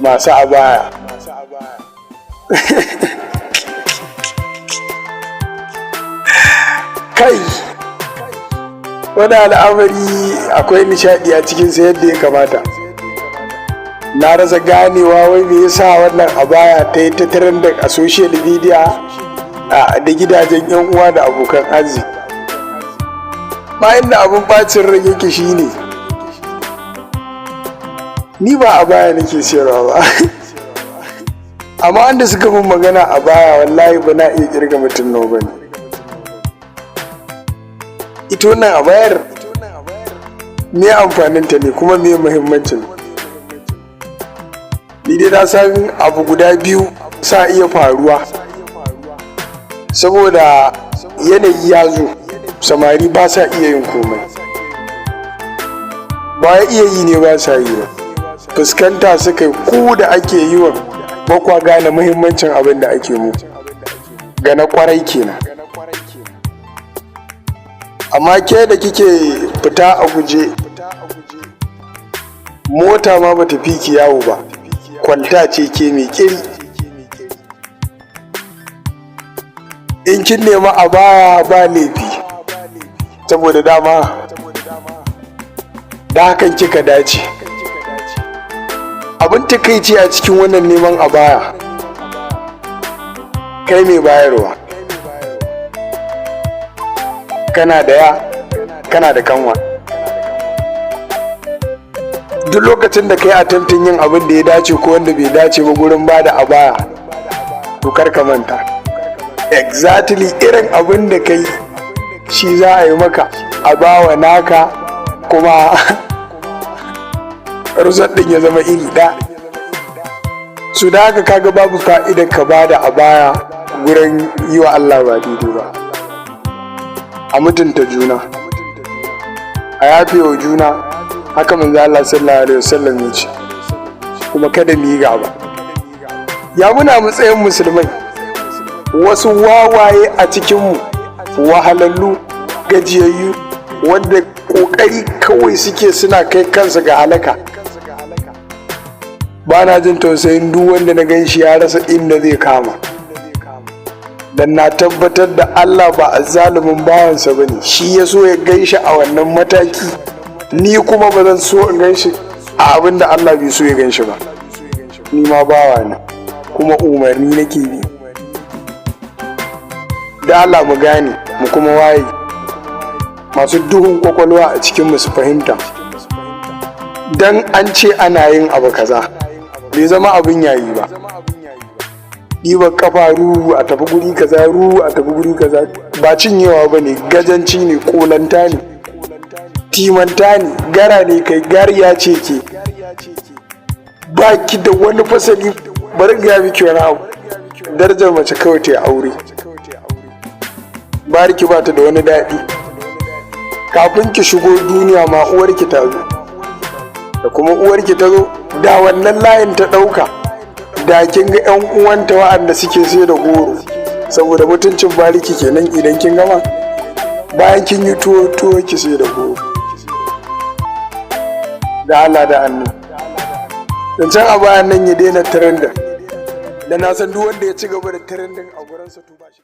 masu abaya. Kai, wani al'amari akwai nishadi a cikinsa yadda ya kamata. Na rasa ganewa wai me yasa wannan abaya ta yi ta trending a social media da gidajen yan uwa da abokan arziki. Bayan da abin bacin rai yake shine ni ba abaya nake siyarwa ba. Amma wanda suka mun magana abaya wallahi ba na iya kirga mutum nawa bane. Ita wannan abayar me amfaninta ne kuma me muhimmancin? Ni dai na san abu guda biyu sa iya faruwa, saboda yanayi ya zo samari ba sa iya yin komai, ba iya yi ne ba sa yi ba, fuskanta suka yi ku da ake yi wa bakwa gane muhimmancin abin da ake mu ga na kwarai kenan. Amma ke da kike fita a guje, mota ma bata fi ki yawo ba, kwalta ce ke mai kiri. In kin nema a baya ba laifi, saboda dama da hakan kika dace. Abin takaici a cikin wannan neman a baya, kai mai bayarwa kana da ya, kana da kanwa. Duk lokacin da kai attempting yin abin da ya dace ko wanda bai dace ba gurin bada abaya, to kar ka manta exactly irin abin da kai shi za a yi maka a bawa naka, kuma result din ya zama iri ɗaya. Su da haka kaga babu fa'idar ka bada abaya gurin yi wa Allah ba daidai ba. A mutunta juna, a yafe wa juna, haka manzo Allah sallallahu alaihi wasallam ya ce, kuma kada mu yi gaba. Ya muna matsayin musulmai, wasu wawaye a cikinmu, wahalallu, gajiyayyu, wanda kokari kawai suke suna kai kansa ga halaka. Ba na jin tausayin duk wanda na gan shi ya rasa inda zai kama, dan na tabbatar da Allah ba azzalumin bawansa bane, shi ya so ya gan shi a wannan mataki, ni kuma ba zan so in gan shi a abin da Allah bai so ya gan shi ba. Ni ma bawa ne, kuma umarni nake bi. Da Allah mu gane, mu kuma waye, masu duhun kwakwalwa a cikinmu su fahimta. Dan an ce ana yin abu kaza bai zama abin yayi ba. Ɗiban kafa ru a tafi guri kaza, ru a tafi guri kaza, ba cinyewa ba ne, gajanci ne, kolanta ne, timanta ne, gara ne, kai gariya ce ke. Ba ki da wani fasali. Bari ga miki wani abu, darajar mace kawai ta aure, bariki ba ta da wani daɗi. Kafin ki shigo duniya ma uwarki ta zo, da kuma uwarki ta zo, da wannan layin ta ɗauka, da kin ga 'yan uwanta wa'anda suke sai da goro, saboda mutuncin bariki kenan. Idan kin gama, bayan kin yi tuwo ki sai da goro. Da Allah da annabi, dan can a bayan nan ya daina trending, da na san duk wanda ya ci gaba da trending a gurinsa to ba shi